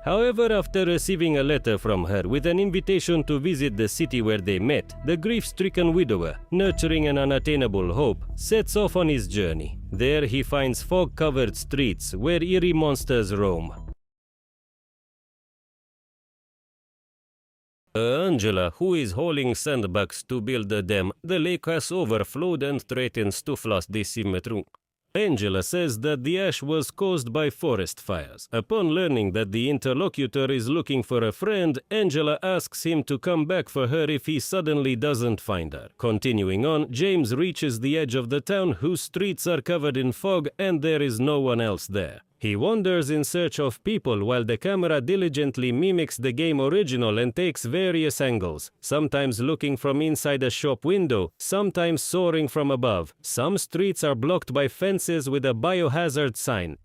However, after receiving a letter from her with an invitation to visit the city where they met, the grief-stricken widower, nurturing an unattainable hope, sets off on his journey. There he finds fog-covered streets where eerie monsters roam. Angela, who is hauling sandbags to build a dam, the lake has overflowed and threatens to flood the cemetery. Angela says that the ash was caused by forest fires. Upon learning that the interlocutor is looking for a friend, Angela asks him to come back for her if he suddenly doesn't find her. Continuing on, James reaches the edge of the town whose streets are covered in fog and there is no one else there. He wanders in search of people while the camera diligently mimics the game original and takes various angles, sometimes looking from inside a shop window, sometimes soaring from above. Some streets are blocked by fences with a biohazard sign.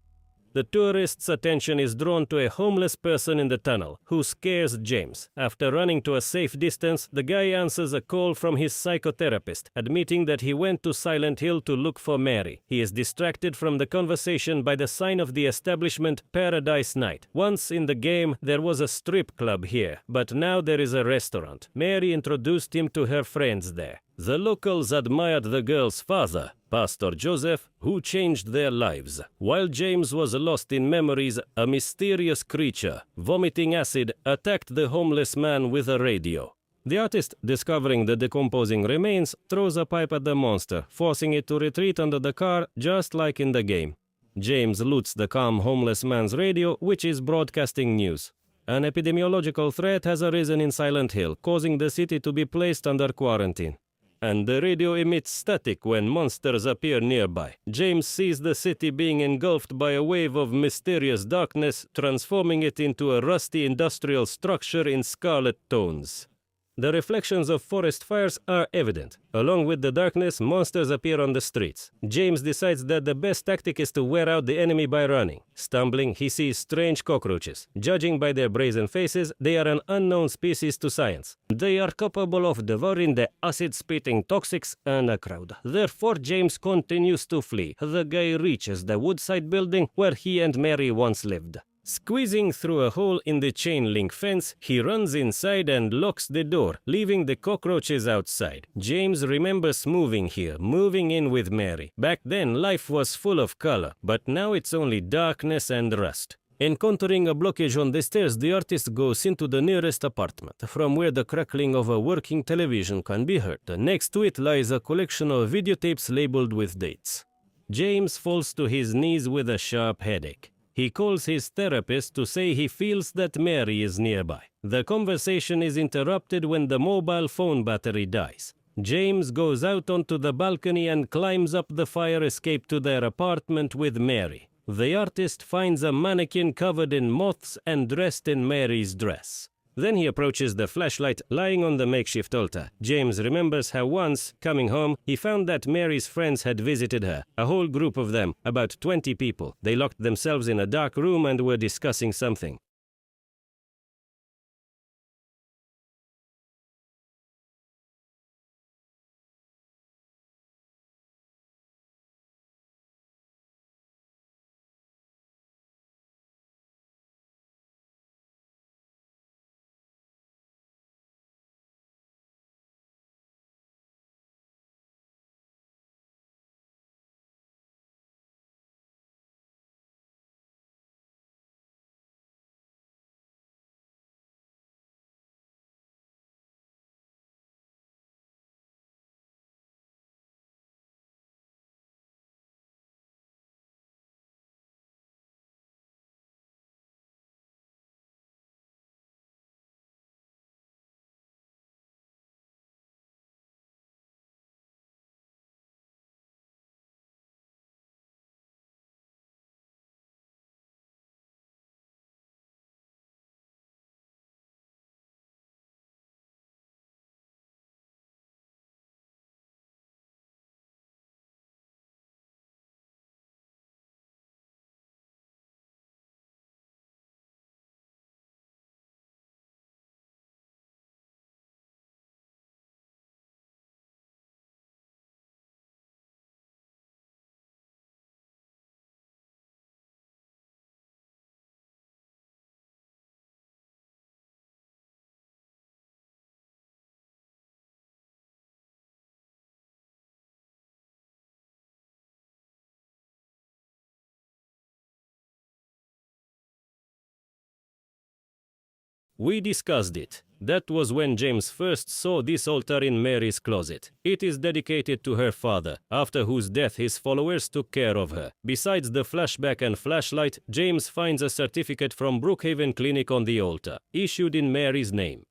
The tourist's attention is drawn to a homeless person in the tunnel, who scares James. After running to a safe distance, the guy answers a call from his psychotherapist, admitting that he went to Silent Hill to look for Mary. He is distracted from the conversation by the sign of the establishment Paradise Night. Once in the game, there was a strip club here, but now there is a restaurant. Mary introduced him to her friends there. The locals admired the girl's father, Pastor Joseph, who changed their lives. While James was lost in memories, a mysterious creature, vomiting acid, attacked the homeless man with a radio. The artist, discovering the decomposing remains, throws a pipe at the monster, forcing it to retreat under the car, just like in the game. James loots the calm homeless man's radio, which is broadcasting news. An epidemiological threat has arisen in Silent Hill, causing the city to be placed under quarantine. And the radio emits static when monsters appear nearby. James sees the city being engulfed by a wave of mysterious darkness, transforming it into a rusty industrial structure in scarlet tones. The reflections of forest fires are evident. Along with the darkness, monsters appear on the streets. James decides that the best tactic is to wear out the enemy by running. Stumbling, he sees strange cockroaches. Judging by their brazen faces, they are an unknown species to science. They are capable of devouring the acid-spitting toxics and a crowd. Therefore, James continues to flee. The guy reaches the woodside building where he and Mary once lived. Squeezing through a hole in the chain-link fence, he runs inside and locks the door, leaving the cockroaches outside. James remembers moving here, moving in with Mary. Back then, life was full of color, but now it's only darkness and rust. Encountering a blockage on the stairs, the artist goes into the nearest apartment, from where the crackling of a working television can be heard. Next to it lies a collection of videotapes labeled with dates. James falls to his knees with a sharp headache. He calls his therapist to say he feels that Mary is nearby. The conversation is interrupted when the mobile phone battery dies. James goes out onto the balcony and climbs up the fire escape to their apartment with Mary. The artist finds a mannequin covered in moths and dressed in Mary's dress. Then he approaches the flashlight lying on the makeshift altar. James remembers how once, coming home, he found that Mary's friends had visited her. A whole group of them, about 20 people. They locked themselves in a dark room and were discussing something. We discussed it. That was when James first saw this altar in Mary's closet. It is dedicated to her father, after whose death his followers took care of her. Besides the flashback and flashlight, James finds a certificate from Brookhaven Clinic on the altar, issued in Mary's name.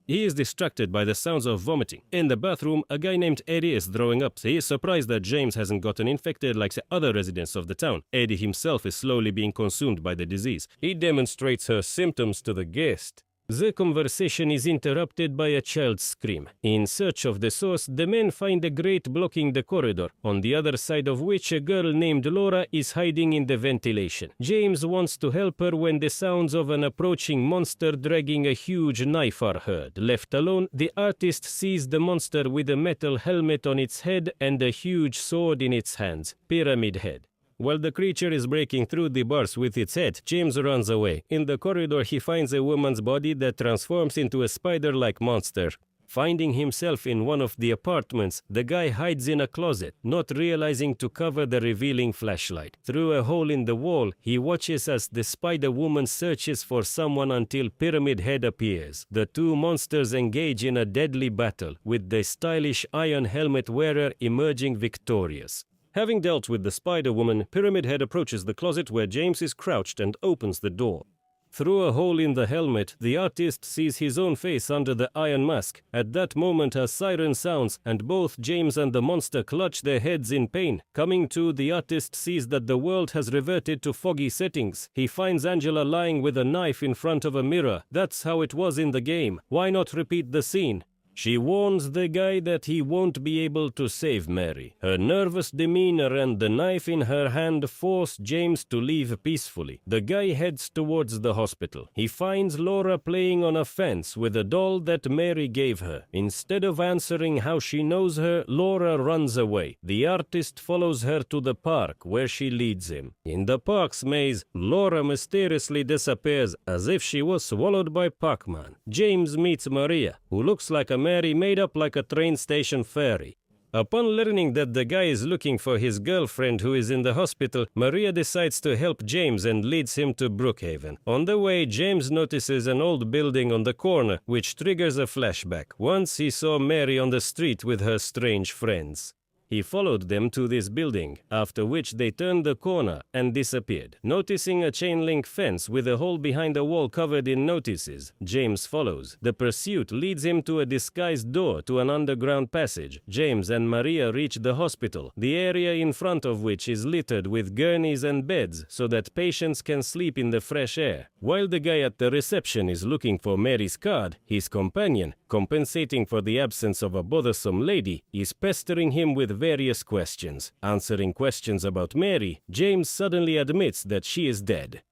He is distracted by the sounds of vomiting. In the bathroom, a guy named Eddie is throwing up. He is surprised that James hasn't gotten infected like the other residents of the town. Eddie himself is slowly being consumed by the disease. He demonstrates her symptoms to the guest. The conversation is interrupted by a child's scream. In search of the source, the men find a grate blocking the corridor, on the other side of which a girl named Laura is hiding in the ventilation. James wants to help her when the sounds of an approaching monster dragging a huge knife are heard. Left alone, the artist sees the monster with a metal helmet on its head and a huge sword in its hands, Pyramid Head. While the creature is breaking through the bars with its head, James runs away. In the corridor, he finds a woman's body that transforms into a spider-like monster. Finding himself in one of the apartments, the guy hides in a closet, not realizing to cover the revealing flashlight. Through a hole in the wall, he watches as the spider-woman searches for someone until Pyramid Head appears. The two monsters engage in a deadly battle, with the stylish iron helmet wearer emerging victorious. Having dealt with the Spider-Woman, Pyramid Head approaches the closet where James is crouched and opens the door. Through a hole in the helmet, the artist sees his own face under the iron mask. At that moment, a siren sounds, and both James and the monster clutch their heads in pain. Coming to, the artist sees that the world has reverted to foggy settings. He finds Angela lying with a knife in front of a mirror. That's how it was in the game. Why not repeat the scene? She warns the guy that he won't be able to save Mary. Her nervous demeanor and the knife in her hand force James to leave peacefully. The guy heads towards the hospital. He finds Laura playing on a fence with a doll that Mary gave her. Instead of answering how she knows her, Laura runs away. The artist follows her to the park where she leads him. In the park's maze, Laura mysteriously disappears as if she was swallowed by Pac-Man. James meets Maria, who looks like a Mary made up like a train station fairy. Upon learning that the guy is looking for his girlfriend who is in the hospital, Maria decides to help James and leads him to Brookhaven. On the way, James notices an old building on the corner, which triggers a flashback. Once he saw Mary on the street with her strange friends. He followed them to this building, after which they turned the corner and disappeared. Noticing a chain-link fence with a hole behind a wall covered in notices, James follows. The pursuit leads him to a disguised door to an underground passage. James and Maria reach the hospital, the area in front of which is littered with gurneys and beds so that patients can sleep in the fresh air. While the guy at the reception is looking for Mary's card, his companion, compensating for the absence of a bothersome lady, is pestering him with various questions. Answering questions about Mary, James suddenly admits that she is dead.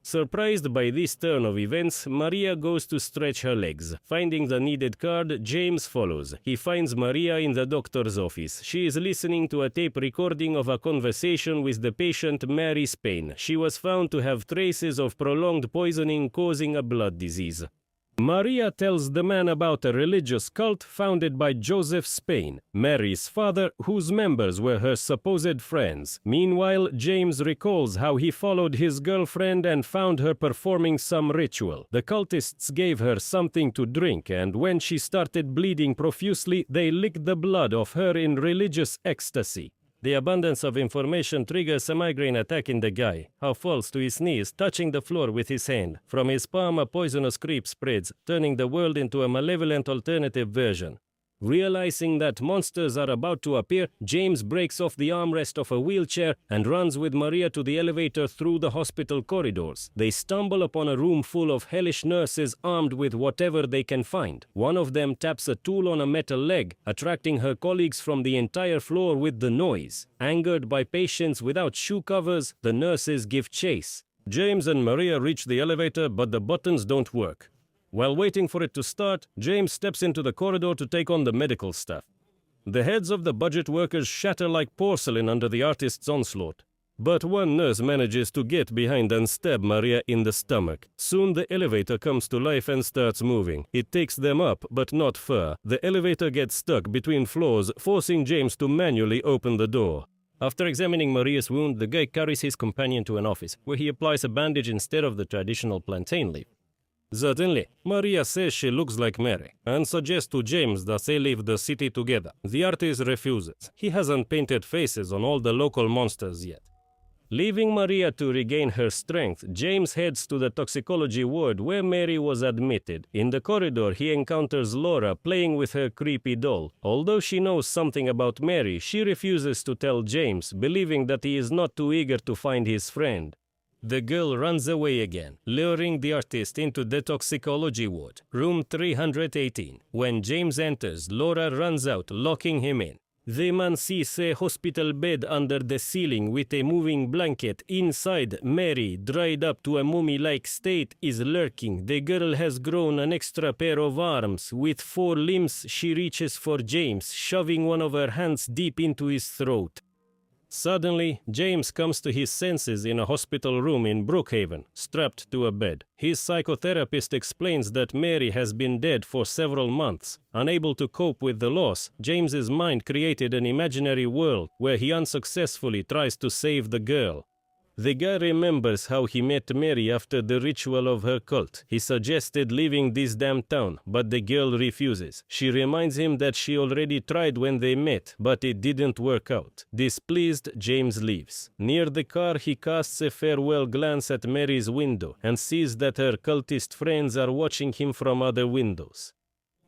Surprised by this turn of events, Maria goes to stretch her legs. Finding the needed card, James follows. He finds Maria in the doctor's office. She is listening to a tape recording of a conversation with the patient Mary Spain. She was found to have traces of prolonged poisoning causing a blood disease. Maria tells the man about a religious cult founded by Joseph Spain, Mary's father, whose members were her supposed friends. Meanwhile, James recalls how he followed his girlfriend and found her performing some ritual. The cultists gave her something to drink, and when she started bleeding profusely, they licked the blood off her in religious ecstasy. The abundance of information triggers a migraine attack in the guy, who falls to his knees, touching the floor with his hand. From his palm a poisonous creep spreads, turning the world into a malevolent alternative version. Realizing that monsters are about to appear, James breaks off the armrest of a wheelchair and runs with Maria to the elevator through the hospital corridors. They stumble upon a room full of hellish nurses armed with whatever they can find. One of them taps a tool on a metal leg, attracting her colleagues from the entire floor with the noise. Angered by patients without shoe covers, the nurses give chase. James and Maria reach the elevator, but the buttons don't work. While waiting for it to start, James steps into the corridor to take on the medical staff. The heads of the budget workers shatter like porcelain under the artist's onslaught. But one nurse manages to get behind and stab Maria in the stomach. Soon the elevator comes to life and starts moving. It takes them up, but not far. The elevator gets stuck between floors, forcing James to manually open the door. After examining Maria's wound, the guy carries his companion to an office, where he applies a bandage instead of the traditional plantain leaf. Certainly, Maria says she looks like Mary, and suggests to James that they leave the city together. The artist refuses. He hasn't painted faces on all the local monsters yet. Leaving Maria to regain her strength, James heads to the toxicology ward where Mary was admitted. In the corridor, he encounters Laura playing with her creepy doll. Although she knows something about Mary, she refuses to tell James, believing that he is not too eager to find his friend. The girl runs away again, luring the artist into the toxicology ward, room 318. When James enters, Laura runs out, locking him in. The man sees a hospital bed under the ceiling with a moving blanket. Inside, Mary, dried up to a mummy-like state, is lurking. The girl has grown an extra pair of arms. With 4 limbs, she reaches for James, shoving one of her hands deep into his throat. Suddenly, James comes to his senses in a hospital room in Brookhaven, strapped to a bed. His psychotherapist explains that Mary has been dead for several months. Unable to cope with the loss, James's mind created an imaginary world where he unsuccessfully tries to save the girl. The guy remembers how he met Mary after the ritual of her cult. He suggested leaving this damn town, but the girl refuses. She reminds him that she already tried when they met, but it didn't work out. Displeased, James leaves. Near the car, he casts a farewell glance at Mary's window and sees that her cultist friends are watching him from other windows.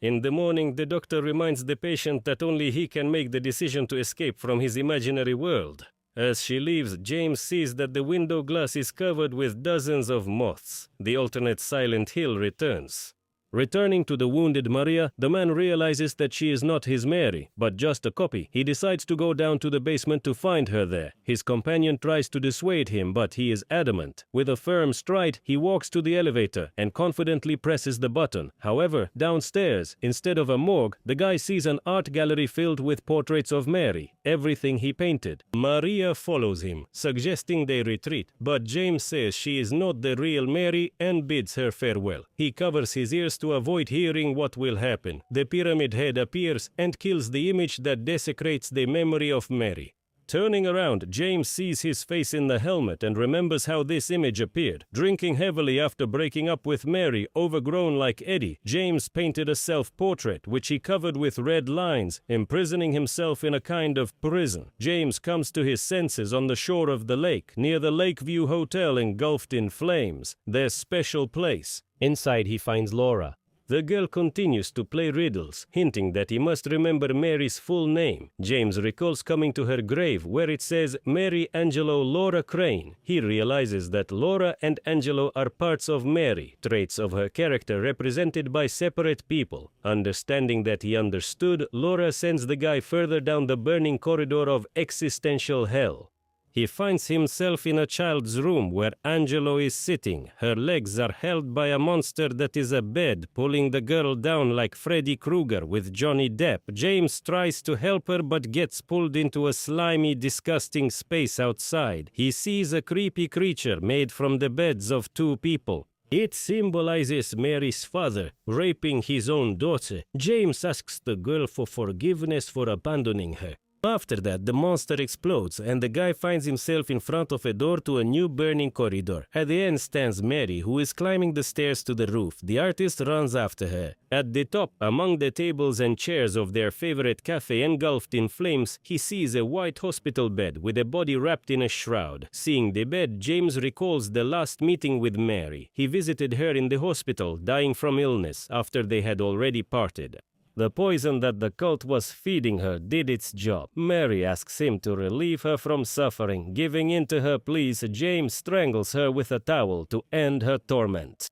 In the morning, the doctor reminds the patient that only he can make the decision to escape from his imaginary world. As she leaves, James sees that the window glass is covered with dozens of moths. The alternate Silent Hill returns. Returning to the wounded Maria, the man realizes that she is not his Mary, but just a copy. He decides to go down to the basement to find her there. His companion tries to dissuade him, but he is adamant. With a firm stride, he walks to the elevator and confidently presses the button. However, downstairs, instead of a morgue, the guy sees an art gallery filled with portraits of Mary, everything he painted. Maria follows him, suggesting they retreat, but James says she is not the real Mary and bids her farewell. He covers his ears to avoid hearing what will happen. The pyramid head appears and kills the image that desecrates the memory of Mary. Turning around, James sees his face in the helmet and remembers how this image appeared. Drinking heavily after breaking up with Mary, overgrown like Eddie, James painted a self-portrait which he covered with red lines, imprisoning himself in a kind of prison. James comes to his senses on the shore of the lake, near the Lakeview Hotel engulfed in flames, their special place. Inside he finds Laura. The girl continues to play riddles, hinting that he must remember Mary's full name. James recalls coming to her grave where it says Mary Angelo Laura Crane. He realizes that Laura and Angelo are parts of Mary, traits of her character represented by separate people. Understanding that he understood, Laura sends the guy further down the burning corridor of existential hell. He finds himself in a child's room where Angelo is sitting. Her legs are held by a monster that is a bed, pulling the girl down like Freddy Krueger with Johnny Depp. James tries to help her but gets pulled into a slimy, disgusting space outside. He sees a creepy creature made from the beds of 2 people. It symbolizes Mary's father, raping his own daughter. James asks the girl for forgiveness for abandoning her. After that, the monster explodes, and the guy finds himself in front of a door to a new burning corridor. At the end stands Mary, who is climbing the stairs to the roof. The artist runs after her. At the top, among the tables and chairs of their favorite cafe engulfed in flames, he sees a white hospital bed with a body wrapped in a shroud. Seeing the bed, James recalls the last meeting with Mary. He visited her in the hospital, dying from illness, after they had already parted. The poison that the cult was feeding her did its job. Mary asks him to relieve her from suffering. Giving in to her pleas, James strangles her with a towel to end her torment.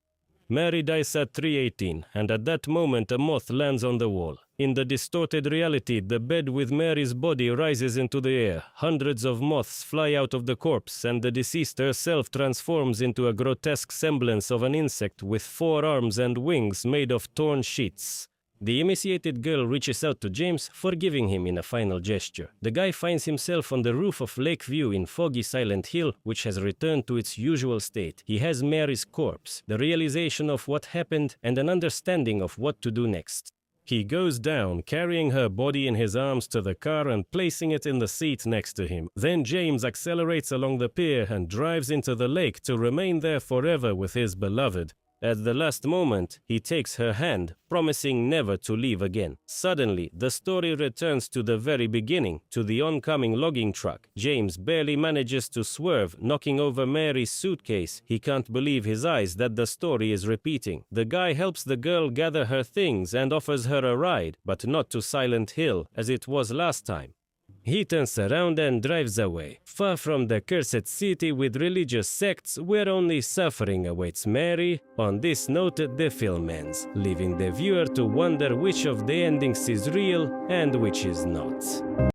Mary dies at 3:18, and at that moment a moth lands on the wall. In the distorted reality, the bed with Mary's body rises into the air. Hundreds of moths fly out of the corpse, and the deceased herself transforms into a grotesque semblance of an insect with 4 arms and wings made of torn sheets. The emaciated girl reaches out to James, forgiving him in a final gesture. The guy finds himself on the roof of Lakeview in foggy Silent Hill, which has returned to its usual state. He has Mary's corpse, the realization of what happened, and an understanding of what to do next. He goes down, carrying her body in his arms to the car and placing it in the seat next to him. Then James accelerates along the pier and drives into the lake to remain there forever with his beloved. At the last moment, he takes her hand, promising never to leave again. Suddenly, the story returns to the very beginning, to the oncoming logging truck. James barely manages to swerve, knocking over Mary's suitcase. He can't believe his eyes that the story is repeating. The guy helps the girl gather her things and offers her a ride, but not to Silent Hill, as it was last time. He turns around and drives away, far from the cursed city with religious sects where only suffering awaits Mary. On this note, the film ends, leaving the viewer to wonder which of the endings is real and which is not.